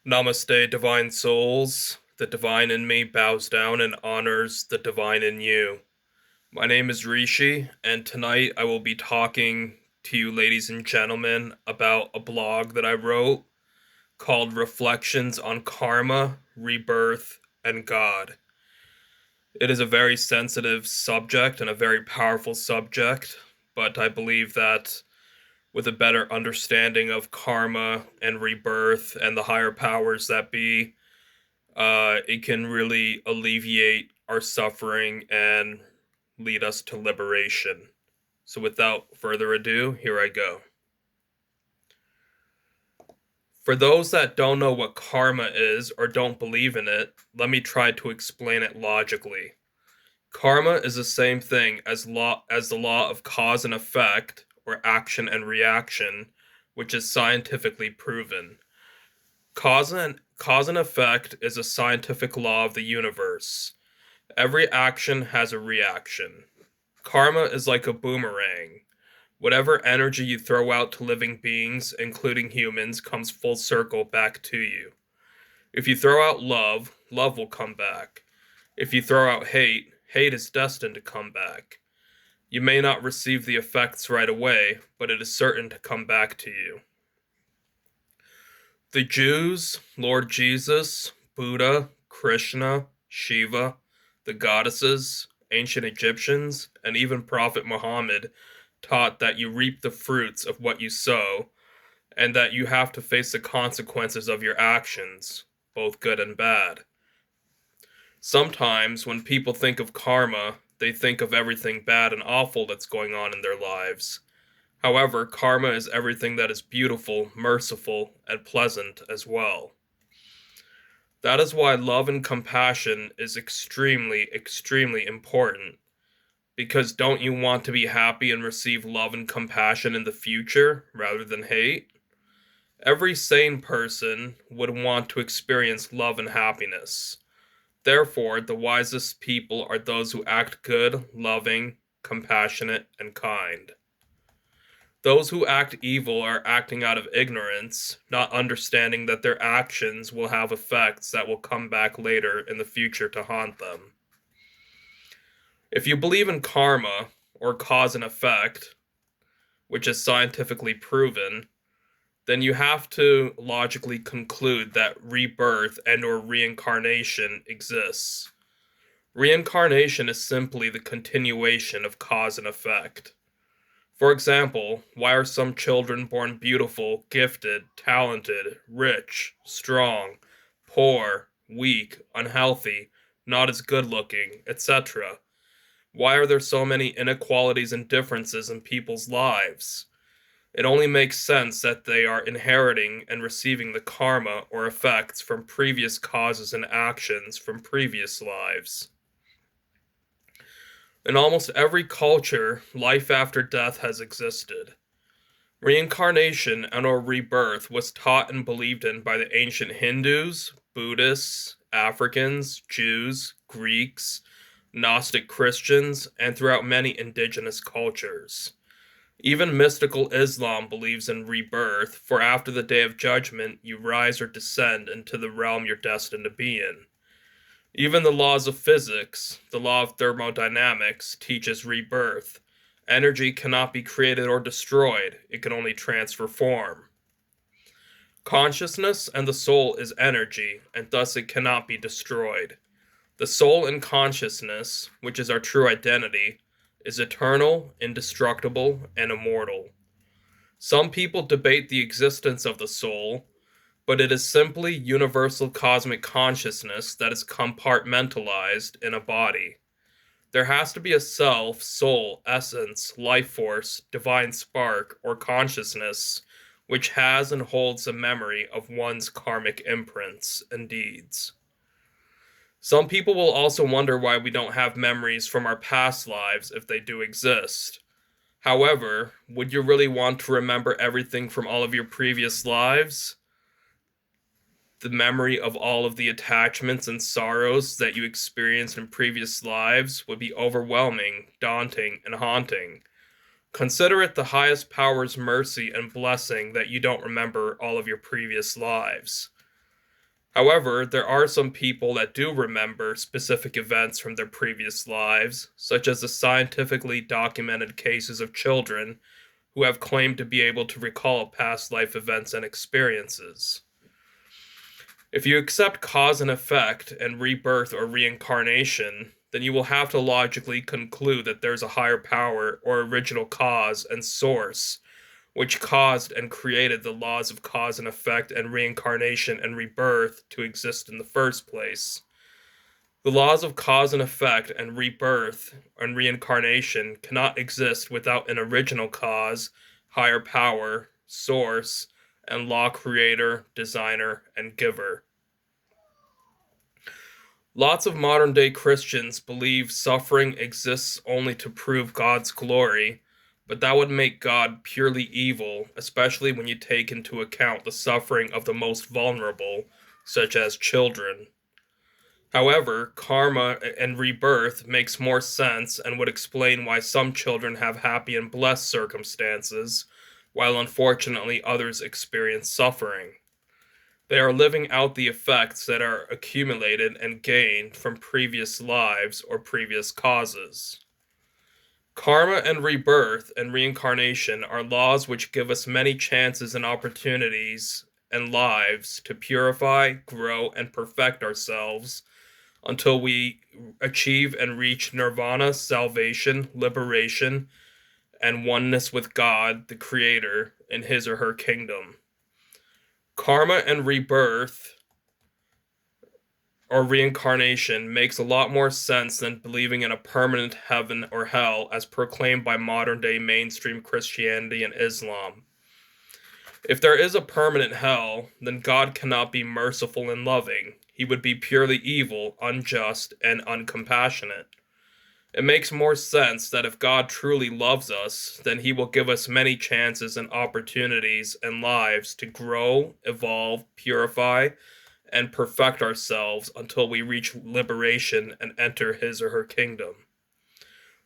Namaste, divine souls. The divine in me bows down and honors the divine in you. My name is Rishi, and tonight I will be talking to you, ladies and gentlemen, about a blog that I wrote called Reflections on Karma, Rebirth, and God. It is a very sensitive subject and a very powerful subject, but I believe that with a better understanding of karma and rebirth and the higher powers that be, it can really alleviate our suffering and lead us to liberation. So, without further ado, here I go. For those that don't know what karma is or don't believe in it, let me try to explain it logically. Karma is the same thing as the law of cause and effect, or action and reaction, which is scientifically proven. Cause and effect is a scientific law of the universe. Every action has a reaction. Karma is like a boomerang. Whatever energy you throw out to living beings, including humans, comes full circle back to you. If you throw out love, love will come back. If you throw out hate, hate is destined to come back. You may not receive the effects right away, but it is certain to come back to you. The Jews, Lord Jesus, Buddha, Krishna, Shiva, the goddesses, ancient Egyptians, and even Prophet Muhammad taught that you reap the fruits of what you sow, and that you have to face the consequences of your actions, both good and bad. Sometimes, when people think of karma, they think of everything bad and awful that's going on in their lives. However, karma is everything that is beautiful, merciful, and pleasant as well. That is why love and compassion is extremely, extremely important. Because don't you want to be happy and receive love and compassion in the future rather than hate? Every sane person would want to experience love and happiness. Therefore, the wisest people are those who act good, loving, compassionate, and kind. Those who act evil are acting out of ignorance, not understanding that their actions will have effects that will come back later in the future to haunt them. If you believe in karma, or cause and effect, which is scientifically proven, then you have to logically conclude that rebirth and or reincarnation exists. Reincarnation is simply the continuation of cause and effect. For example, why are some children born beautiful, gifted, talented, rich, strong, poor, weak, unhealthy, not as good looking, etc.? Why are there so many inequalities and differences in people's lives? It only makes sense that they are inheriting and receiving the karma or effects from previous causes and actions from previous lives. In almost every culture, life after death has existed. Reincarnation and or rebirth was taught and believed in by the ancient Hindus, Buddhists, Africans, Jews, Greeks, Gnostic Christians, and throughout many indigenous cultures. Even mystical Islam believes in rebirth, for after the day of judgment, you rise or descend into the realm you're destined to be in. Even the laws of physics, the law of thermodynamics, teaches rebirth. Energy cannot be created or destroyed, it can only transfer form. Consciousness and the soul is energy, and thus it cannot be destroyed. The soul and consciousness, which is our true identity, is eternal, indestructible, and immortal. Some people debate the existence of the soul, but it is simply universal cosmic consciousness that is compartmentalized in a body. There has to be a self, soul, essence, life force, divine spark, or consciousness which has and holds a memory of one's karmic imprints and deeds. Some people will also wonder why we don't have memories from our past lives if they do exist. However, would you really want to remember everything from all of your previous lives? The memory of all of the attachments and sorrows that you experienced in previous lives would be overwhelming, daunting, and haunting. Consider it the highest power's mercy and blessing that you don't remember all of your previous lives. However, there are some people that do remember specific events from their previous lives, such as the scientifically documented cases of children who have claimed to be able to recall past life events and experiences. If you accept cause and effect and rebirth or reincarnation, then you will have to logically conclude that there's a higher power or original cause and source which caused and created the laws of cause and effect and reincarnation and rebirth to exist in the first place. The laws of cause and effect and rebirth and reincarnation cannot exist without an original cause, higher power, source, and law creator, designer, and giver. Lots of modern day Christians believe suffering exists only to prove God's glory, but that would make God purely evil, especially when you take into account the suffering of the most vulnerable, such as children. However, karma and rebirth makes more sense and would explain why some children have happy and blessed circumstances, while unfortunately others experience suffering. They are living out the effects that are accumulated and gained from previous lives or previous causes. Karma and rebirth and reincarnation are laws which give us many chances and opportunities and lives to purify, grow, and perfect ourselves until we achieve and reach nirvana, salvation, liberation, and oneness with God, the Creator, in His or her kingdom. Karma and rebirth or reincarnation makes a lot more sense than believing in a permanent heaven or hell as proclaimed by modern day mainstream Christianity and Islam. If there is a permanent hell, then God cannot be merciful and loving. He would be purely evil, unjust, and uncompassionate. It makes more sense that if God truly loves us, then He will give us many chances and opportunities and lives to grow, evolve, purify, and perfect ourselves until we reach liberation and enter His or her kingdom.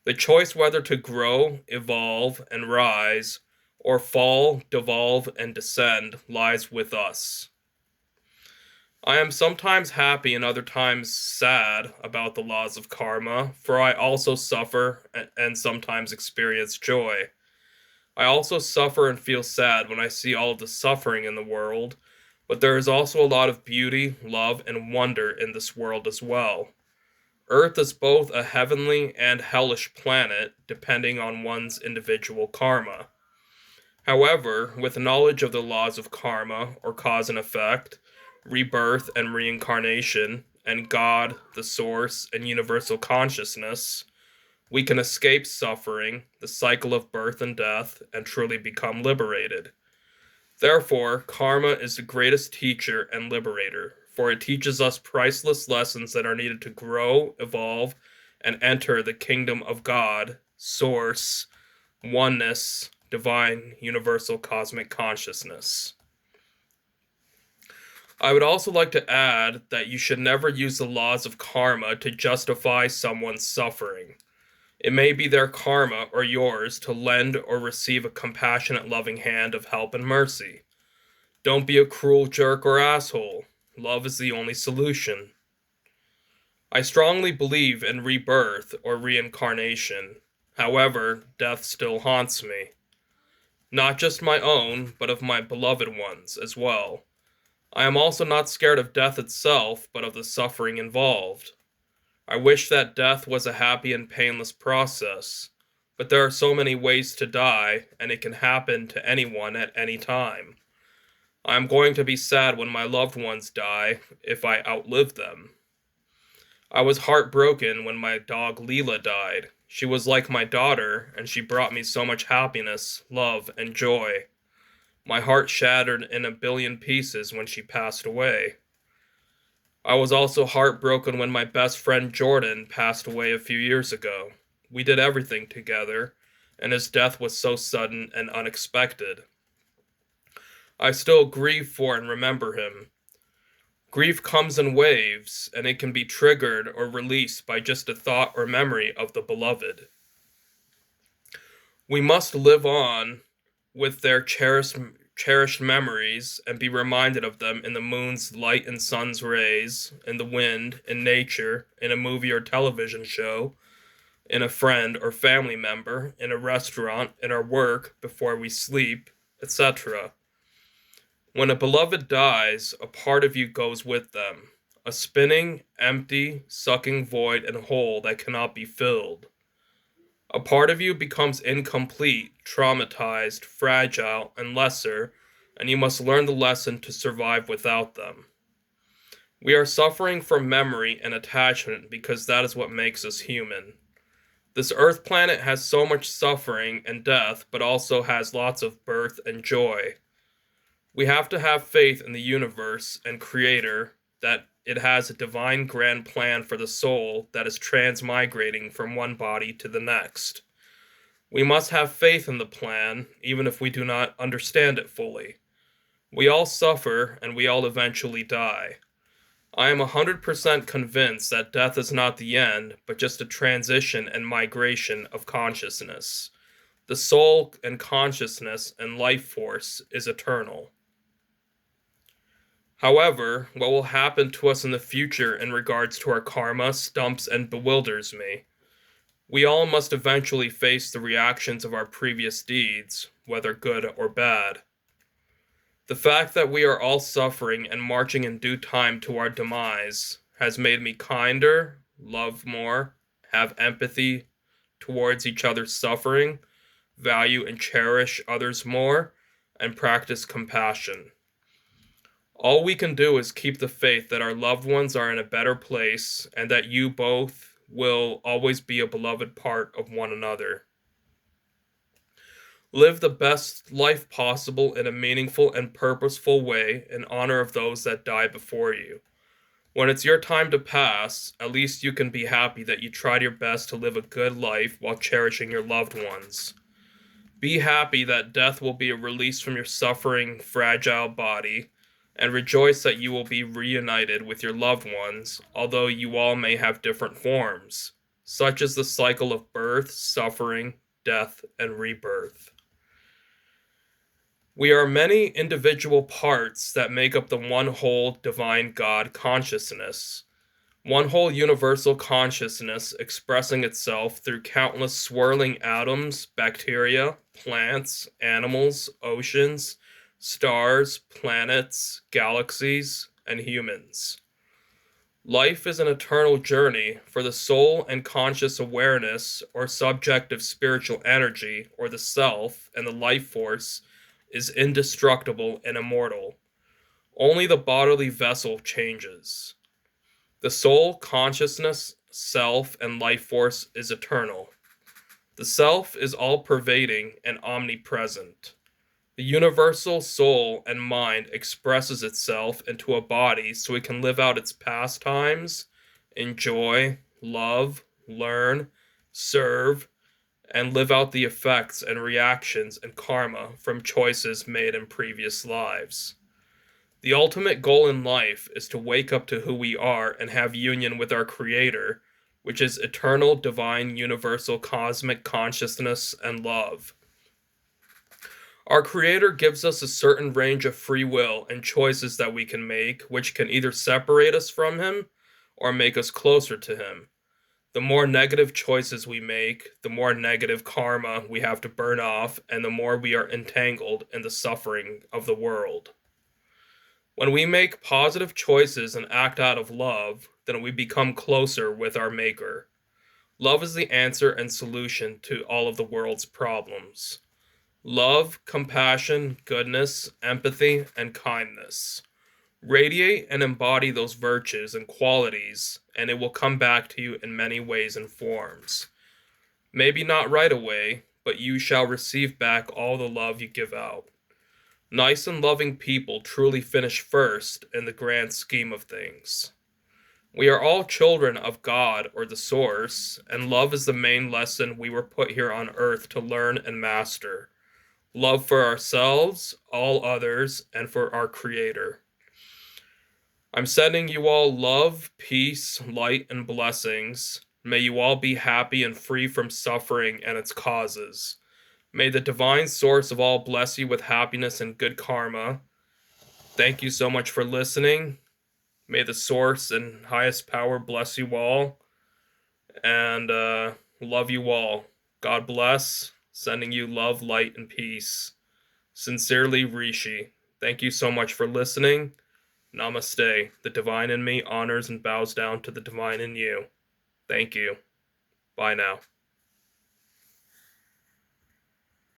The choice whether to grow, evolve, and rise, or fall, devolve, and descend lies with us. I am sometimes happy and other times sad about the laws of karma, for I also suffer and sometimes experience joy. I also suffer and feel sad when I see all of the suffering in the world, but there is also a lot of beauty, love, and wonder in this world as well. Earth is both a heavenly and hellish planet, depending on one's individual karma. However, with knowledge of the laws of karma, or cause and effect, rebirth and reincarnation, and God, the source, and universal consciousness, we can escape suffering, the cycle of birth and death, and truly become liberated. Therefore, karma is the greatest teacher and liberator, for it teaches us priceless lessons that are needed to grow, evolve, and enter the kingdom of God, source, oneness, divine, universal cosmic consciousness. I would also like to add that you should never use the laws of karma to justify someone's suffering. It may be their karma or yours to lend or receive a compassionate, loving hand of help and mercy. Don't be a cruel jerk or asshole. Love is the only solution. I strongly believe in rebirth or reincarnation. However, death still haunts me. Not just my own, but of my beloved ones as well. I am also not scared of death itself, but of the suffering involved. I wish that death was a happy and painless process, but there are so many ways to die, and it can happen to anyone at any time. I am going to be sad when my loved ones die, if I outlive them. I was heartbroken when my dog Leela died. She was like my daughter, and she brought me so much happiness, love, and joy. My heart shattered in a billion pieces when she passed away. I was also heartbroken when my best friend Jordan passed away a few years ago. We did everything together, and his death was so sudden and unexpected. I still grieve for and remember him. Grief comes in waves, and it can be triggered or released by just a thought or memory of the beloved. We must live on with their cherished cherished memories and be reminded of them in the moon's light and sun's rays, in the wind, in nature, in a movie or television show, in a friend or family member, in a restaurant, in our work, before we sleep, etc. When a beloved dies, a part of you goes with them, a spinning, empty, sucking void and hole that cannot be filled. A part of you becomes incomplete, traumatized, fragile, and lesser, and you must learn the lesson to survive without them. We are suffering from memory and attachment because that is what makes us human. This Earth planet has so much suffering and death, but also has lots of birth and joy. We have to have faith in the universe and Creator that it has a divine grand plan for the soul that is transmigrating from one body to the next. We must have faith in the plan, even if we do not understand it fully. We all suffer, and we all eventually die. I am 100% convinced that death is not the end, but just a transition and migration of consciousness. The soul and consciousness and life force is eternal. However, what will happen to us in the future in regards to our karma stumps and bewilders me. We all must eventually face the reactions of our previous deeds, whether good or bad. The fact that we are all suffering and marching in due time to our demise has made me kinder, love more, have empathy towards each other's suffering, value and cherish others more, and practice compassion. All we can do is keep the faith that our loved ones are in a better place and that you both will always be a beloved part of one another. Live the best life possible in a meaningful and purposeful way in honor of those that die before you. When it's your time to pass, at least you can be happy that you tried your best to live a good life while cherishing your loved ones. Be happy that death will be a release from your suffering, fragile body, and rejoice that you will be reunited with your loved ones, although you all may have different forms, such as the cycle of birth, suffering, death, and rebirth. We are many individual parts that make up the one whole divine God consciousness, one whole universal consciousness expressing itself through countless swirling atoms, bacteria, plants, animals, oceans, stars, planets, galaxies, and humans. Life is an eternal journey, for the soul and conscious awareness, or subjective spiritual energy, or the self and the life force, is indestructible and immortal. Only the bodily vessel changes. The soul, consciousness, self, and life force is eternal. The self is all-pervading and omnipresent. The universal soul and mind expresses itself into a body so it can live out its pastimes, enjoy, love, learn, serve, and live out the effects and reactions and karma from choices made in previous lives. The ultimate goal in life is to wake up to who we are and have union with our Creator, which is eternal, divine, universal, cosmic consciousness and love. Our Creator gives us a certain range of free will and choices that we can make, which can either separate us from Him or make us closer to Him. The more negative choices we make, the more negative karma we have to burn off, and the more we are entangled in the suffering of the world. When we make positive choices and act out of love, then we become closer with our Maker. Love is the answer and solution to all of the world's problems. Love, compassion, goodness, empathy, and kindness. Radiate and embody those virtues and qualities, and it will come back to you in many ways and forms. Maybe not right away, but you shall receive back all the love you give out. Nice and loving people truly finish first in the grand scheme of things. We are all children of God or the Source, and love is the main lesson we were put here on earth to learn and master. Love for ourselves, all others, and for our Creator. I'm sending you all love, peace, light, and blessings. May you all be happy and free from suffering and its causes. May the divine source of all bless you with happiness and good karma. Thank you so much for listening. May the source and highest power bless you all. And love you all. God bless. Sending you love, light, and peace. Sincerely, Rishi. Thank you so much for listening. Namaste. The divine in me honors and bows down to the divine in you. Thank you. Bye now.